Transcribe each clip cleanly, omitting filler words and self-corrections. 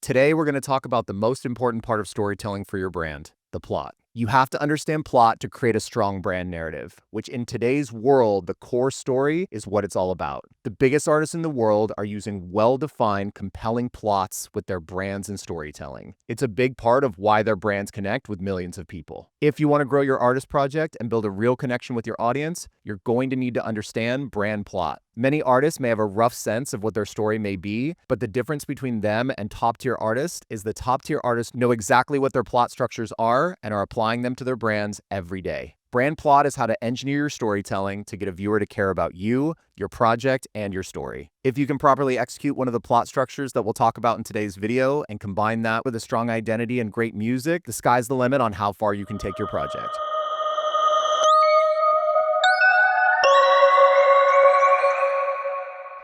Today, we're going to talk about the most important part of storytelling for your brand, the plot. You have to understand plot to create a strong brand narrative, which in today's world, the core story is what it's all about. The biggest artists in the world are using well-defined, compelling plots with their brands and storytelling. It's a big part of why their brands connect with millions of people. If you want to grow your artist project and build a real connection with your audience, you're going to need to understand brand plot. Many artists may have a rough sense of what their story may be, but the difference between them and top-tier artists is the top-tier artists know exactly what their plot structures are and are applying them to their brands every day. Brand plot is how to engineer your storytelling to get a viewer to care about you, your project, and your story. If you can properly execute one of the plot structures that we'll talk about in today's video and combine that with a strong identity and great music, the sky's the limit on how far you can take your project.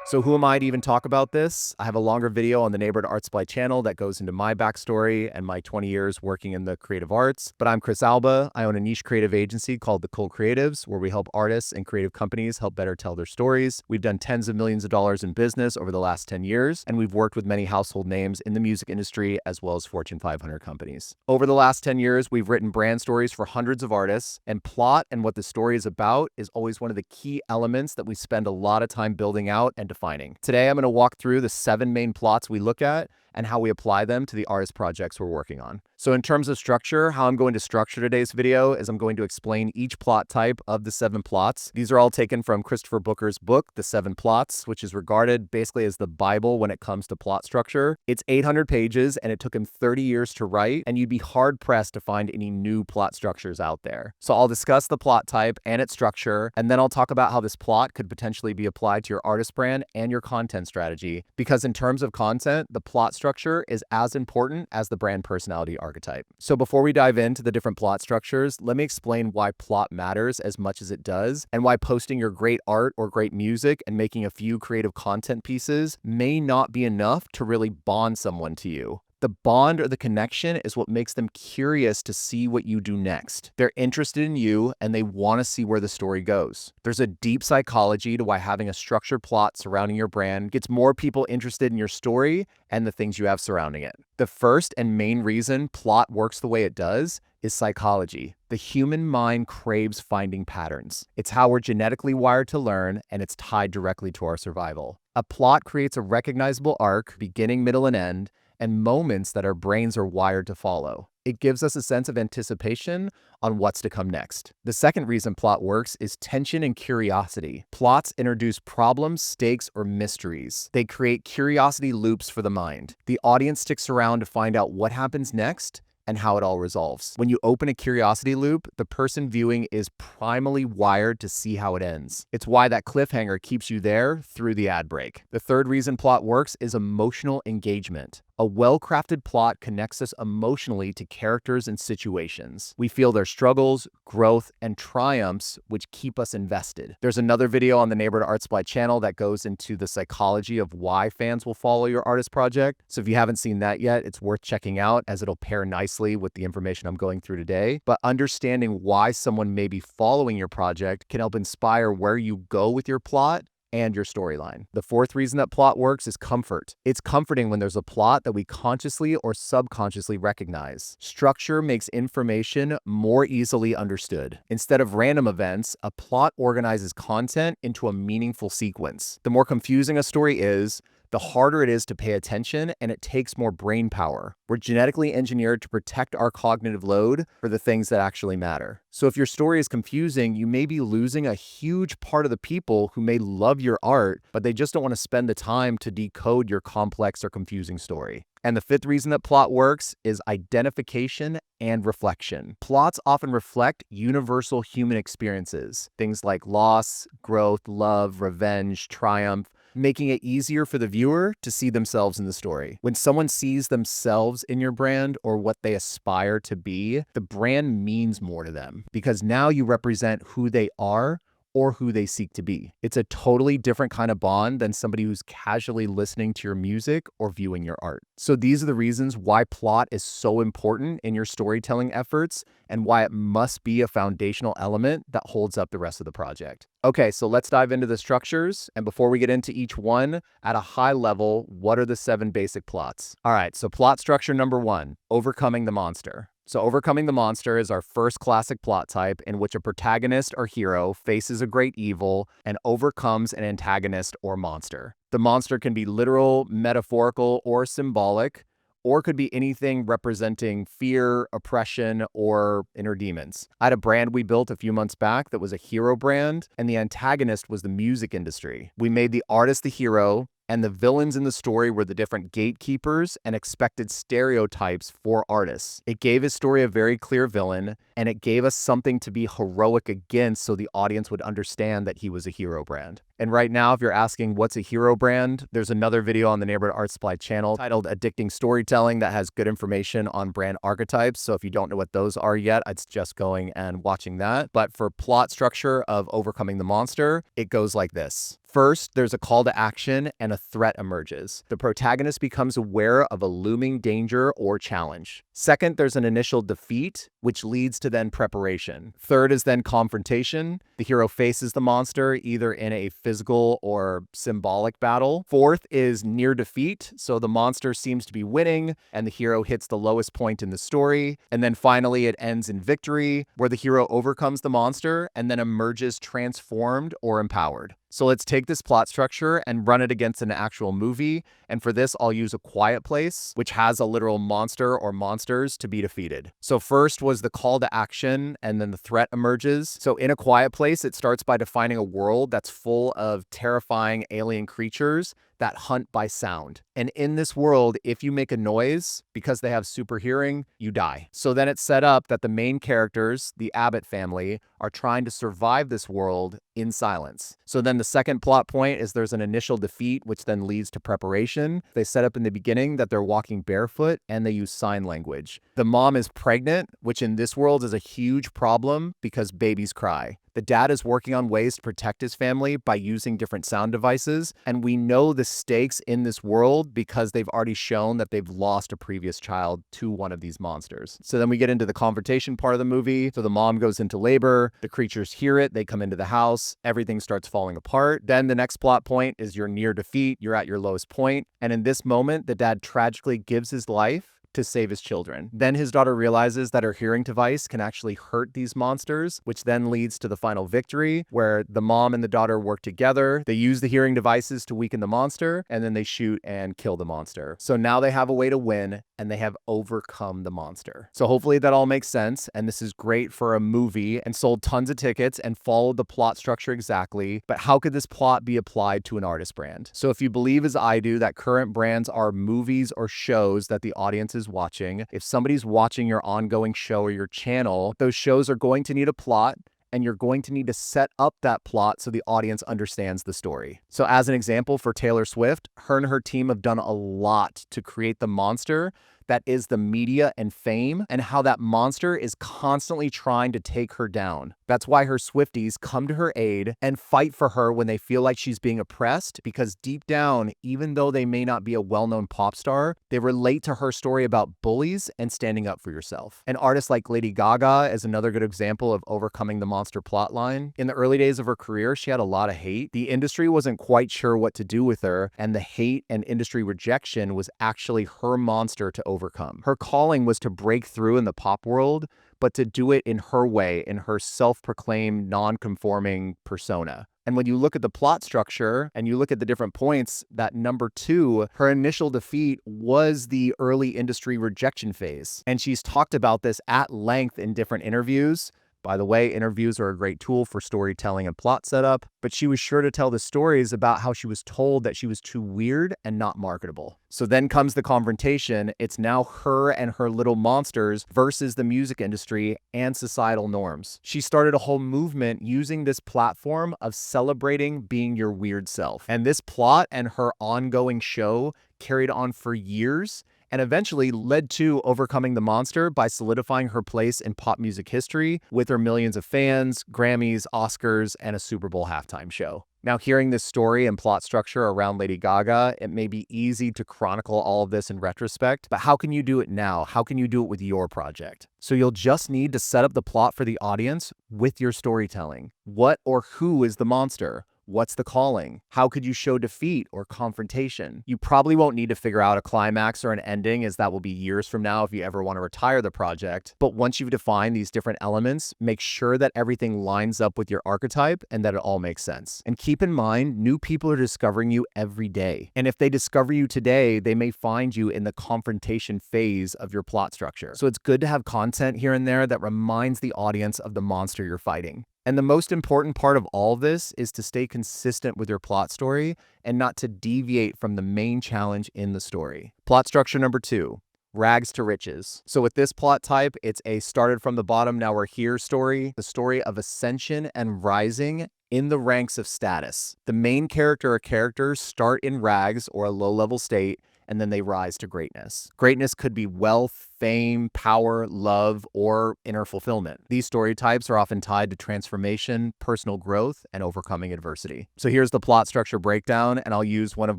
So who am I to even talk about this? I have a longer video on the Neighborhood Art Supply channel that goes into my backstory and my 20 years working in the creative arts. But I'm Chris Alba. I own a niche creative agency called The Cool Creatives, where we help artists and creative companies help better tell their stories. We've done tens of millions of dollars in business over the last 10 years, and we've worked with many household names in the music industry as well as Fortune 500 companies. Over the last 10 years, we've written brand stories for hundreds of artists, and plot and what the story is about is always one of the key elements that we spend a lot of time building out and defining. Today, I'm going to walk through the 7 main plots we look at and how we apply them to the artist projects we're working on. So in terms of structure, how I'm going to structure today's video is I'm going to explain each plot type of the 7 plots. These are all taken from Christopher Booker's book, The 7 Plots, which is regarded basically as the Bible when it comes to plot structure. It's 800 pages and it took him 30 years to write, and you'd be hard pressed to find any new plot structures out there. So I'll discuss the plot type and its structure, and then I'll talk about how this plot could potentially be applied to your artist brand and your content strategy, because in terms of content, the plot structure is as important as the brand personality archetype. So before we dive into the different plot structures, let me explain why plot matters as much as it does, and why posting your great art or great music and making a few creative content pieces may not be enough to really bond someone to you. The bond or the connection is what makes them curious to see what you do next. They're interested in you and they want to see where the story goes. There's a deep psychology to why having a structured plot surrounding your brand gets more people interested in your story and the things you have surrounding it. The first and main reason plot works the way it does is psychology. The human mind craves finding patterns. It's how we're genetically wired to learn, and it's tied directly to our survival. A plot creates a recognizable arc, beginning, middle, and end, and moments that our brains are wired to follow. It gives us a sense of anticipation on what's to come next. The second reason plot works is tension and curiosity. Plots introduce problems, stakes, or mysteries. They create curiosity loops for the mind. The audience sticks around to find out what happens next and how it all resolves. When you open a curiosity loop, the person viewing is primally wired to see how it ends. It's why that cliffhanger keeps you there through the ad break. The third reason plot works is emotional engagement. A well-crafted plot connects us emotionally to characters and situations. We feel their struggles, growth, and triumphs, which keep us invested. There's another video on the Neighborhood Art Supply channel that goes into the psychology of why fans will follow your artist project. So if you haven't seen that yet, it's worth checking out, as it'll pair nicely with the information I'm going through today. But understanding why someone may be following your project can help inspire where you go with your plot and your storyline. The fourth reason that plot works is comfort. It's comforting when there's a plot that we consciously or subconsciously recognize. Structure makes information more easily understood. Instead of random events, a plot organizes content into a meaningful sequence. The more confusing a story is, the harder it is to pay attention, and it takes more brain power. We're genetically engineered to protect our cognitive load for the things that actually matter. So if your story is confusing, you may be losing a huge part of the people who may love your art, but they just don't want to spend the time to decode your complex or confusing story. And the fifth reason that plot works is identification and reflection. Plots often reflect universal human experiences, things like loss, growth, love, revenge, triumph, making it easier for the viewer to see themselves in the story. When someone sees themselves in your brand or what they aspire to be, the brand means more to them, because now you represent who they are or who they seek to be. It's a totally different kind of bond than somebody who's casually listening to your music or viewing your art. So these are the reasons why plot is so important in your storytelling efforts and why it must be a foundational element that holds up the rest of the project. Okay, so let's dive into the structures. And before we get into each one, at a high level, what are the 7 basic plots? All right, so plot structure number 1, overcoming the monster. So overcoming the monster is our first classic plot type in which a protagonist or hero faces a great evil and overcomes an antagonist or monster. The monster can be literal, metaphorical, or symbolic, or could be anything representing fear, oppression, or inner demons. I had a brand we built a few months back that was a hero brand, and the antagonist was the music industry. We made the artist the hero, and the villains in the story were the different gatekeepers and expected stereotypes for artists. It gave his story a very clear villain, and it gave us something to be heroic against so the audience would understand that he was a hero brand. And right now, if you're asking what's a hero brand, there's another video on the Neighborhood Art Supply channel titled Addicting Storytelling that has good information on brand archetypes. So if you don't know what those are yet, I'd suggest going and watching that. But for plot structure of overcoming the monster, it goes like this. First, there's a call to action and a threat emerges. The protagonist becomes aware of a looming danger or challenge. Second, there's an initial defeat, which leads to then preparation. Third is then confrontation. The hero faces the monster either in a physical or symbolic battle. Fourth is near defeat. So the monster seems to be winning and the hero hits the lowest point in the story. And then finally, it ends in victory, where the hero overcomes the monster and then emerges transformed or empowered. So let's take this plot structure and run it against an actual movie. And for this, I'll use A Quiet Place, which has a literal monster or monsters to be defeated. So first was the call to action, and then the threat emerges. So in A Quiet Place, it starts by defining a world that's full of terrifying alien creatures that hunt by sound. And in this world, if you make a noise, because they have super hearing, you die. So then it's set up that the main characters, the Abbott family, are trying to survive this world in silence. So then the second plot point is there's an initial defeat, which then leads to preparation. They set up in the beginning that they're walking barefoot and they use sign language. The mom is pregnant, which in this world is a huge problem because babies cry. The dad is working on ways to protect his family by using different sound devices, and we know the stakes in this world because they've already shown that they've lost a previous child to one of these monsters. So then we get into the confrontation part of the movie. So the mom goes into labor, the creatures hear it, they come into the house, everything starts falling apart. Then the next plot point is you're near defeat, you're at your lowest point, and in this moment, the dad tragically gives his life to save his children. Then his daughter realizes that her hearing device can actually hurt these monsters, which then leads to the final victory, where the mom and the daughter work together. They use the hearing devices to weaken the monster, and then they shoot and kill the monster. So now they have a way to win, and they have overcome the monster. So hopefully that all makes sense, and this is great for a movie and sold tons of tickets and followed the plot structure exactly. But how could this plot be applied to an artist brand? So if you believe, as I do, that current brands are movies or shows that the audience is watching, if somebody's watching your ongoing show or your channel, those shows are going to need a plot, and you're going to need to set up that plot so the audience understands the story. So as an example, for Taylor Swift, her and her team have done a lot to create the monster that is the media and fame, and how that monster is constantly trying to take her down. That's why her Swifties come to her aid and fight for her when they feel like she's being oppressed, because deep down, even though they may not be a well-known pop star, they relate to her story about bullies and standing up for yourself. An artist like Lady Gaga is another good example of overcoming the monster plotline. In the early days of her career, she had a lot of hate. The industry wasn't quite sure what to do with her, and the hate and industry rejection was actually her monster to overcome. Her calling was to break through in the pop world, but to do it in her way, in her self-proclaimed non-conforming persona. And when you look at the plot structure and you look at the different points, that number 2, her initial defeat was the early industry rejection phase. And she's talked about this at length in different interviews. By the way, interviews are a great tool for storytelling and plot setup, but she was sure to tell the stories about how she was told that she was too weird and not marketable. So then comes the confrontation. It's now her and her little monsters versus the music industry and societal norms. She started a whole movement using this platform of celebrating being your weird self. And this plot and her ongoing show carried on for years, and eventually led to overcoming the monster by solidifying her place in pop music history with her millions of fans, Grammys, Oscars, and a Super Bowl halftime show. Now, hearing this story and plot structure around Lady Gaga, it may be easy to chronicle all of this in retrospect, but how can you do it now? How can you do it with your project? So you'll just need to set up the plot for the audience with your storytelling. What or who is the monster? What's the calling? How could you show defeat or confrontation? You probably won't need to figure out a climax or an ending, as that will be years from now if you ever want to retire the project. But once you've defined these different elements, make sure that everything lines up with your archetype and that it all makes sense. And keep in mind, new people are discovering you every day. And if they discover you today, they may find you in the confrontation phase of your plot structure. So it's good to have content here and there that reminds the audience of the monster you're fighting. And the most important part of all of this is to stay consistent with your plot story and not to deviate from the main challenge in the story. Plot structure number 2. Rags to riches. So with this plot type, it's a started from the bottom, now we're here story, the story of ascension and rising in the ranks of status. The main character or characters start in rags or a low-level state, and then they rise to greatness. Greatness could be wealth, fame, power, love, or inner fulfillment. These story types are often tied to transformation, personal growth, and overcoming adversity. So here's the plot structure breakdown, and I'll use one of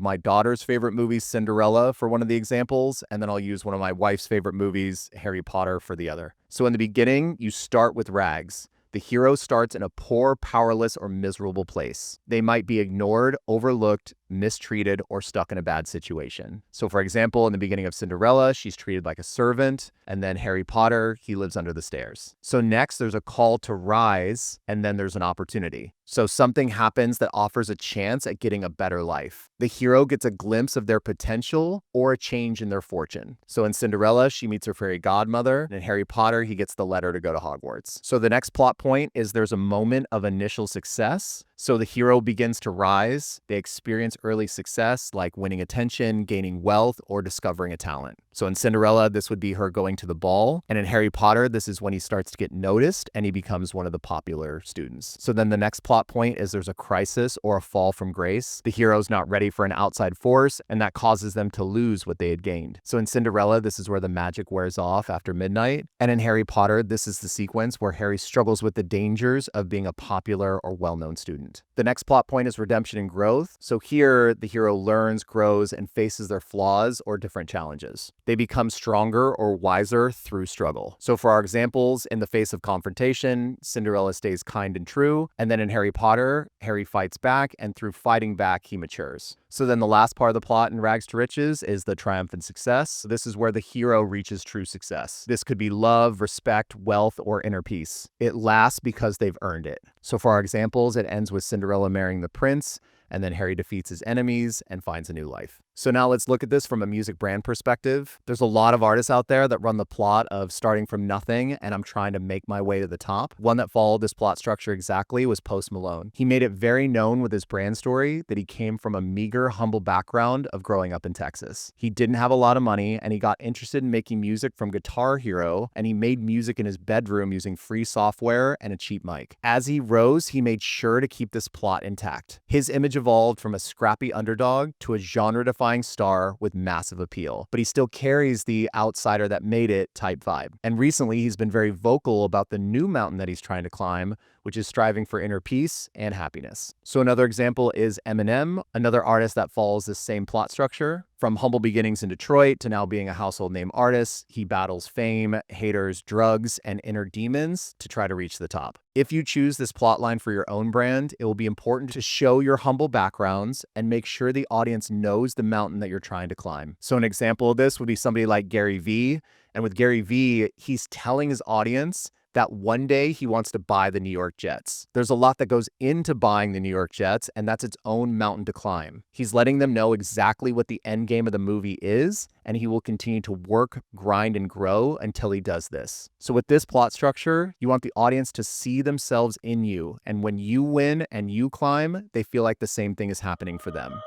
my daughter's favorite movies, Cinderella, for one of the examples, and then I'll use one of my wife's favorite movies, Harry Potter, for the other. So in the beginning, you start with rags. The hero starts in a poor, powerless, or miserable place. They might be ignored, overlooked, mistreated, or stuck in a bad situation. So for example, in the beginning of Cinderella, she's treated like a servant, and then Harry Potter, he lives under the stairs. So next, there's a call to rise, and then there's an opportunity. So something happens that offers a chance at getting a better life. The hero gets a glimpse of their potential or a change in their fortune. So in Cinderella, she meets her fairy godmother, and in Harry Potter, he gets the letter to go to Hogwarts. So the next plot point is there's a moment of initial success. So the hero begins to rise. They experience early success like winning attention, gaining wealth, or discovering a talent. So in Cinderella, this would be her going to the ball. And in Harry Potter, this is when he starts to get noticed and he becomes one of the popular students. So then the next plot point is there's a crisis or a fall from grace. The hero's not ready for an outside force, and that causes them to lose what they had gained. So in Cinderella, this is where the magic wears off after midnight. And in Harry Potter, this is the sequence where Harry struggles with the dangers of being a popular or well-known student. The next plot point is redemption and growth. So here, the hero learns, grows, and faces their flaws or different challenges. They become stronger or wiser through struggle. So for our examples, in the face of confrontation, Cinderella stays kind and true. And then in Harry Potter, Harry fights back, and through fighting back, he matures. So then the last part of the plot in Rags to Riches is the triumphant success. This is where the hero reaches true success. This could be love, respect, wealth, or inner peace. It lasts because they've earned it. So for our examples, it ends with Cinderella marrying the prince, and then Harry defeats his enemies and finds a new life. So now let's look at this from a music brand perspective. There's a lot of artists out there that run the plot of starting from nothing and I'm trying to make my way to the top. One that followed this plot structure exactly was Post Malone. He made it very known with his brand story that he came from a meager, humble background of growing up in Texas. He didn't have a lot of money and he got interested in making music from Guitar Hero, and he made music in his bedroom using free software and a cheap mic. As he rose, he made sure to keep this plot intact. His image evolved from a scrappy underdog to a genre-defining star with massive appeal, but he still carries the outsider that made it type vibe. And recently, he's been very vocal about the new mountain that he's trying to climb, which is striving for inner peace and happiness. So another example is Eminem, another artist that follows this same plot structure. From humble beginnings in Detroit to now being a household name artist, he battles fame, haters, drugs, and inner demons to try to reach the top. If you choose this plotline for your own brand, it will be important to show your humble backgrounds and make sure the audience knows the mountain that you're trying to climb. So an example of this would be somebody like Gary Vee. And with Gary Vee, he's telling his audience that one day he wants to buy the New York Jets. There's a lot that goes into buying the New York Jets, and that's its own mountain to climb. He's letting them know exactly what the end game of the movie is, and he will continue to work, grind, and grow until he does this. So with this plot structure, you want the audience to see themselves in you, and when you win and you climb, they feel like the same thing is happening for them.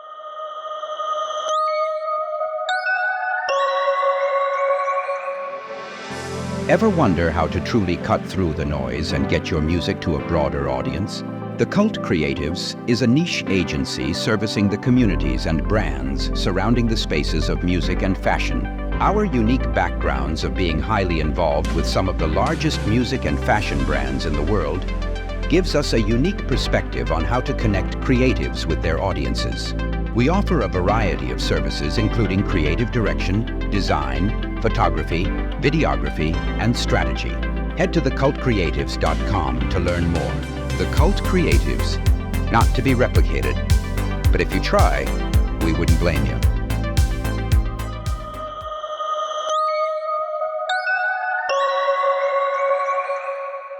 Ever wonder how to truly cut through the noise and get your music to a broader audience? The Cult Creatives is a niche agency servicing the communities and brands surrounding the spaces of music and fashion. Our unique backgrounds of being highly involved with some of the largest music and fashion brands in the world gives us a unique perspective on how to connect creatives with their audiences. We offer a variety of services including creative direction, design, photography, videography, and strategy. Head to thecultcreatives.com to learn more. The Cult Creatives, not to be replicated. But if you try, we wouldn't blame you.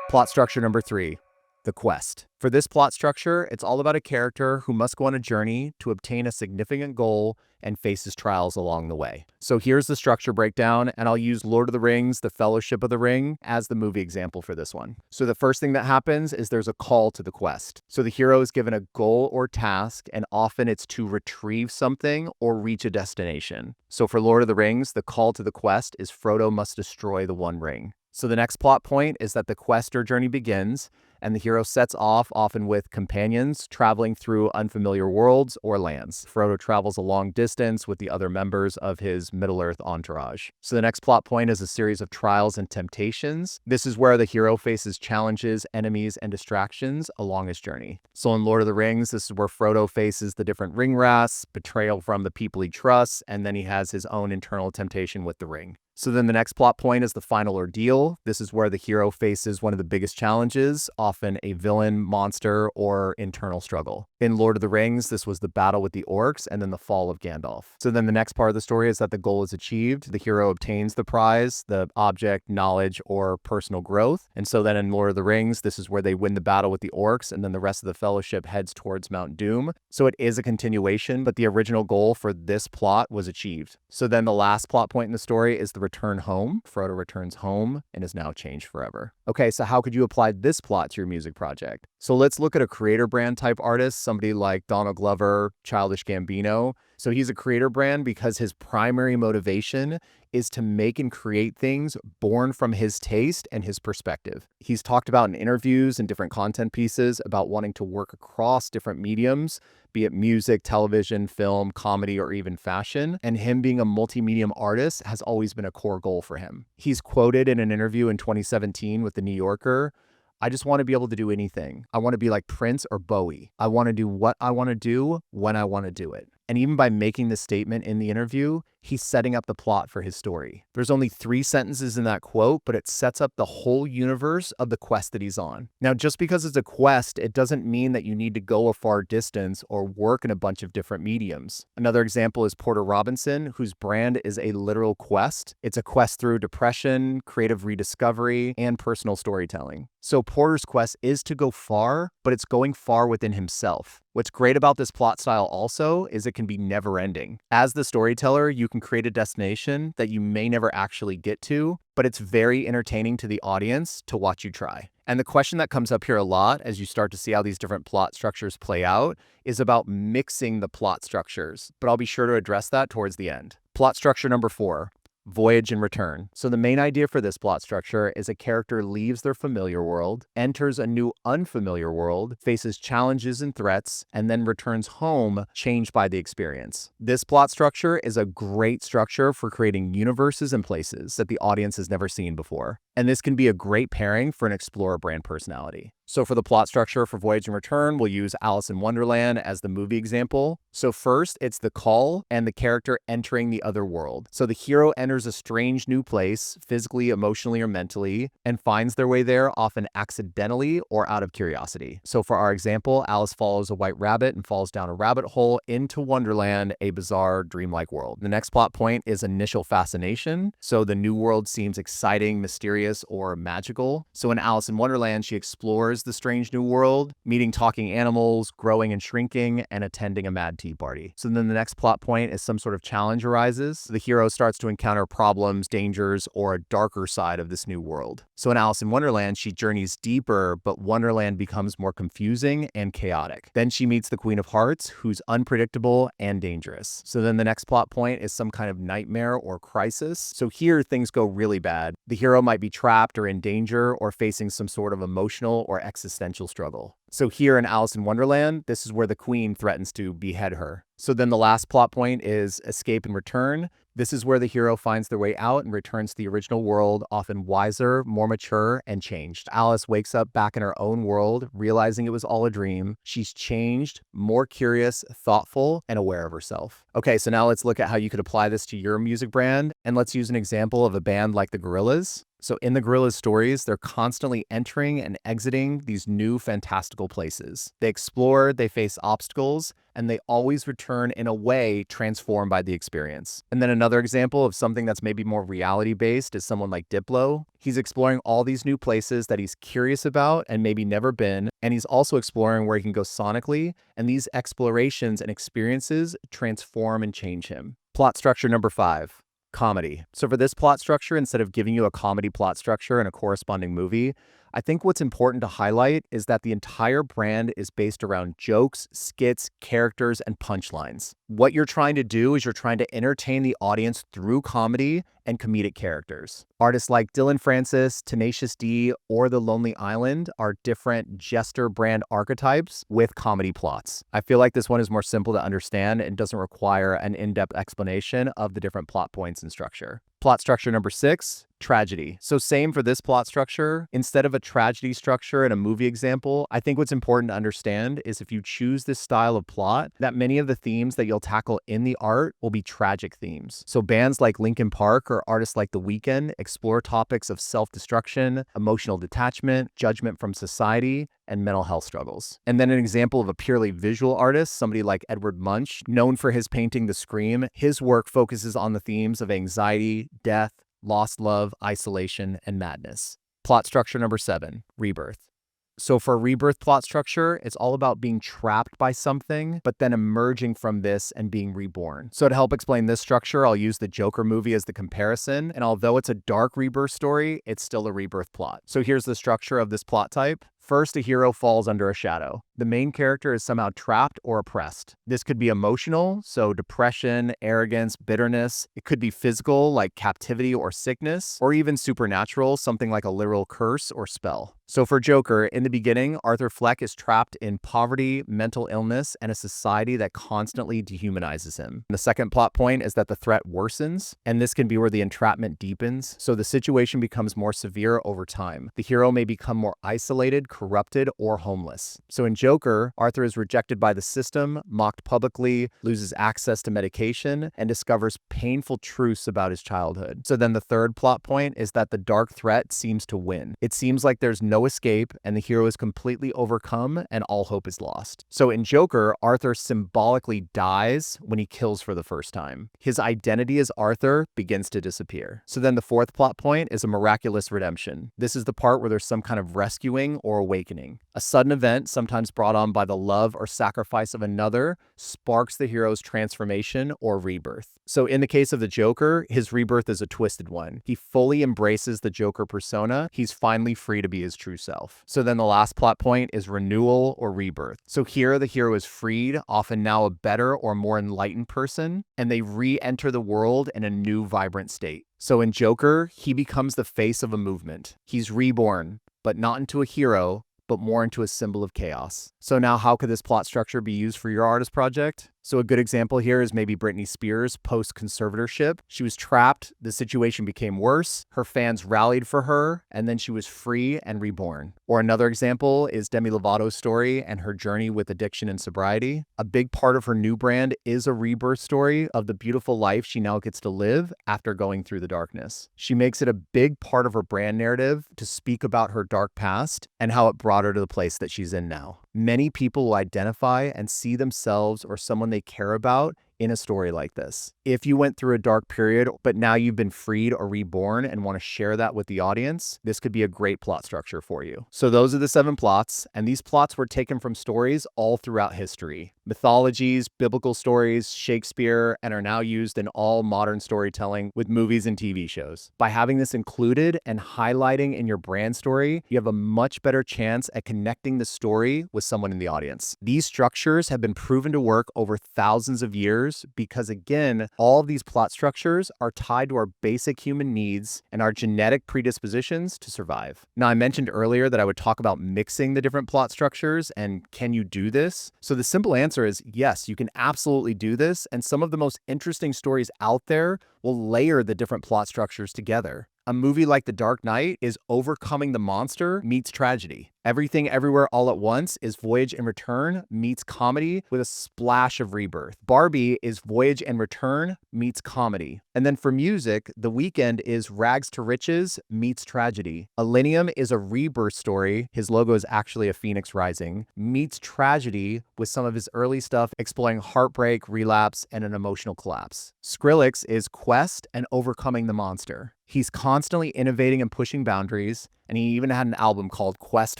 Plot structure number 3, the quest. For this plot structure, it's all about a character who must go on a journey to obtain a significant goal and faces trials along the way. So here's the structure breakdown, and I'll use Lord of the Rings, The Fellowship of the Ring, as the movie example for this one. So the first thing that happens is there's a call to the quest. So the hero is given a goal or task, and often it's to retrieve something or reach a destination. So for Lord of the Rings, the call to the quest is Frodo must destroy the One Ring. So the next plot point is that the quest or journey begins, and the hero sets off, often with companions, traveling through unfamiliar worlds or lands. Frodo travels a long distance with the other members of his Middle-earth entourage. So the next plot point is a series of trials and temptations. This is where the hero faces challenges, enemies, and distractions along his journey. So in Lord of the Rings, this is where Frodo faces the different ring wraths, betrayal from the people he trusts, and then he has his own internal temptation with the ring. So then the next plot point is the final ordeal. This is where the hero faces one of the biggest challenges, often a villain, monster, or internal struggle. In Lord of the Rings, this was the battle with the orcs and then the fall of Gandalf. So then the next part of the story is that the goal is achieved. The hero obtains the prize, the object, knowledge, or personal growth. And so then in Lord of the Rings, this is where they win the battle with the orcs, and then the rest of the fellowship heads towards Mount Doom. So it is a continuation, but the original goal for this plot was achieved. So then the last plot point in the story is the return home. Frodo returns home and is now changed forever. Okay, so how could you apply this plot to your music project? So let's look at a creator brand type artist, somebody like Donald Glover, Childish Gambino. So he's a creator brand because his primary motivation is to make and create things born from his taste and his perspective. He's talked about in interviews and different content pieces about wanting to work across different mediums, be it music, television, film, comedy, or even fashion. And him being a multi-medium artist has always been a core goal for him. He's quoted in an interview in 2017 with The New Yorker, "I just want to be able to do anything. I want to be like Prince or Bowie. I want to do what I want to do when I want to do it." And even by making this statement in the interview, he's setting up the plot for his story. There's only 3 sentences in that quote, but it sets up the whole universe of the quest that he's on. Now, just because it's a quest, it doesn't mean that you need to go a far distance or work in a bunch of different mediums. Another example is Porter Robinson, whose brand is a literal quest. It's a quest through depression, creative rediscovery, and personal storytelling. So Porter's quest is to go far, but it's going far within himself. What's great about this plot style also is it can be never-ending. As the storyteller, you can create a destination that you may never actually get to, but it's very entertaining to the audience to watch you try. And the question that comes up here a lot as you start to see how these different plot structures play out is about mixing the plot structures, but I'll be sure to address that towards the end. Plot structure number 4. Voyage and return. So the main idea for this plot structure is a character leaves their familiar world, enters a new unfamiliar world, faces challenges and threats, and then returns home changed by the experience. This plot structure is a great structure for creating universes and places that the audience has never seen before. And this can be a great pairing for an explorer brand personality. So for the plot structure for Voyage and Return, we'll use Alice in Wonderland as the movie example. So first, it's the call and the character entering the other world. So the hero enters a strange new place, physically, emotionally, or mentally, and finds their way there often accidentally or out of curiosity. So for our example, Alice follows a white rabbit and falls down a rabbit hole into Wonderland, a bizarre, dreamlike world. The next plot point is initial fascination. So the new world seems exciting, mysterious, or magical. So in Alice in Wonderland, she explores the strange new world, meeting talking animals, growing and shrinking, and attending a mad tea party. So then the next plot point is some sort of challenge arises. The hero starts to encounter problems, dangers, or a darker side of this new world. So in Alice in Wonderland, she journeys deeper, but Wonderland becomes more confusing and chaotic. Then she meets the Queen of Hearts, who's unpredictable and dangerous. So then the next plot point is some kind of nightmare or crisis. So here things go really bad. The hero might be trapped or in danger or facing some sort of emotional or existential struggle. So here in Alice in Wonderland, this is where the queen threatens to behead her. So then the last plot point is escape and return. This is where the hero finds their way out and returns to the original world, often wiser, more mature, and changed. Alice wakes up back in her own world, realizing it was all a dream. She's changed, more curious, thoughtful, and aware of herself. Okay, so now let's look at how you could apply this to your music brand, and let's use an example of a band like the Gorillaz. So in the Gorillaz stories, they're constantly entering and exiting these new fantastical places. They explore, they face obstacles, and they always return in a way transformed by the experience. And then another example of something that's maybe more reality-based is someone like Diplo. He's exploring all these new places that he's curious about and maybe never been, and he's also exploring where he can go sonically, and these explorations and experiences transform and change him. Plot structure number 5. Comedy. So for this plot structure, instead of giving you a comedy plot structure and a corresponding movie, I think what's important to highlight is that the entire brand is based around jokes, skits, characters, and punchlines. What you're trying to do is you're trying to entertain the audience through comedy and comedic characters. Artists like Dylan Francis, Tenacious D, or The Lonely Island are different jester brand archetypes with comedy plots. I feel like this one is more simple to understand and doesn't require an in-depth explanation of the different plot points and structure. Plot structure number 6, tragedy. So same for this plot structure. Instead of a tragedy structure in a movie example, I think what's important to understand is if you choose this style of plot, that many of the themes that you'll tackle in the art will be tragic themes. So bands like Linkin Park or artists like The Weeknd explore topics of self-destruction, emotional detachment, judgment from society, and mental health struggles. And then an example of a purely visual artist, somebody like Edward Munch, known for his painting The Scream, his work focuses on the themes of anxiety, death, lost love, isolation, and madness. Plot structure number 7, Rebirth. So for Rebirth plot structure, it's all about being trapped by something, but then emerging from this and being reborn. So to help explain this structure, I'll use the Joker movie as the comparison. And although it's a dark rebirth story, it's still a rebirth plot. So here's the structure of this plot type. First, a hero falls under a shadow. The main character is somehow trapped or oppressed. This could be emotional, so depression, arrogance, bitterness. It could be physical, like captivity or sickness, or even supernatural, something like a literal curse or spell. So for Joker, in the beginning, Arthur Fleck is trapped in poverty, mental illness, and a society that constantly dehumanizes him. And the second plot point is that the threat worsens, and this can be where the entrapment deepens, so the situation becomes more severe over time. The hero may become more isolated, corrupted, or homeless. So in Joker, Arthur is rejected by the system, mocked publicly, loses access to medication, and discovers painful truths about his childhood. So then the third plot point is that the dark threat seems to win. It seems like there's no escape, and the hero is completely overcome, and all hope is lost. So in Joker, Arthur symbolically dies when he kills for the first time. His identity as Arthur begins to disappear. So then the fourth plot point is a miraculous redemption. This is the part where there's some kind of rescuing or awakening. A sudden event, sometimes brought on by the love or sacrifice of another, sparks the hero's transformation or rebirth. So in the case of the Joker, his rebirth is a twisted one. He fully embraces the Joker persona. He's finally free to be his true self. So then the last plot point is renewal or rebirth. So here the hero is freed, often now a better or more enlightened person, and they re-enter the world in a new vibrant state. So in Joker, he becomes the face of a movement. He's reborn, but not into a hero, but more into a symbol of chaos. So now how could this plot structure be used for your artist project? So a good example here is maybe Britney Spears post-conservatorship. She was trapped, the situation became worse, her fans rallied for her, and then she was free and reborn. Or another example is Demi Lovato's story and her journey with addiction and sobriety. A big part of her new brand is a rebirth story of the beautiful life she now gets to live after going through the darkness. She makes it a big part of her brand narrative to speak about her dark past and how it brought her to the place that she's in now. Many people will identify and see themselves or someone they care about in a story like this. If you went through a dark period, but now you've been freed or reborn and want to share that with the audience, this could be a great plot structure for you. So those are the 7 plots, and these plots were taken from stories all throughout history. Mythologies, biblical stories, Shakespeare, and are now used in all modern storytelling with movies and TV shows. By having this included and highlighting in your brand story, you have a much better chance at connecting the story with someone in the audience. These structures have been proven to work over thousands of years structures because, again, all of these plot structures are tied to our basic human needs and our genetic predispositions to survive. Now, I mentioned earlier that I would talk about mixing the different plot structures, and can you do this? So the simple answer is yes, you can absolutely do this, and some of the most interesting stories out there will layer the different plot structures together. A movie like The Dark Knight is overcoming the monster meets tragedy. Everything Everywhere All at Once is Voyage and Return meets comedy with a splash of Rebirth. Barbie is Voyage and Return meets comedy. And then for music, The Weeknd is Rags to Riches meets tragedy. Millennium is a rebirth story. His logo is actually a phoenix rising, meets tragedy with some of his early stuff exploring heartbreak, relapse, and an emotional collapse. Skrillex is Quest and Overcoming the Monster. He's constantly innovating and pushing boundaries, and he even had an album called Quest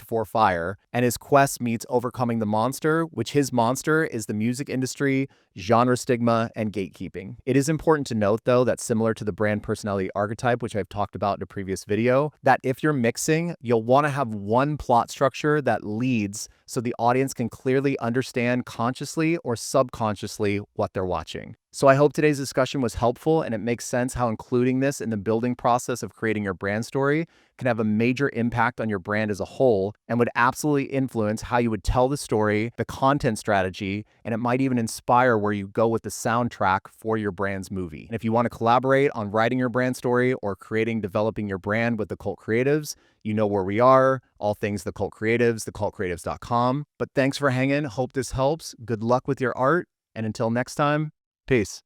for Fire, and his quest meets overcoming the monster, which his monster is the music industry, genre stigma, and gatekeeping. It is important to note, though, that similar to the brand personality archetype, which I've talked about in a previous video, that if you're mixing, you'll want to have one plot structure that leads so the audience can clearly understand consciously or subconsciously what they're watching. So I hope today's discussion was helpful and it makes sense how including this in the building process of creating your brand story can have a major impact on your brand as a whole and would absolutely influence how you would tell the story, the content strategy, and it might even inspire where you go with the soundtrack for your brand's movie. And if you want to collaborate on writing your brand story or developing your brand with the Cult Creatives, you know where we are, all things The Cult Creatives, thecultcreatives.com. But thanks for hanging. Hope this helps. Good luck with your art. And until next time, peace.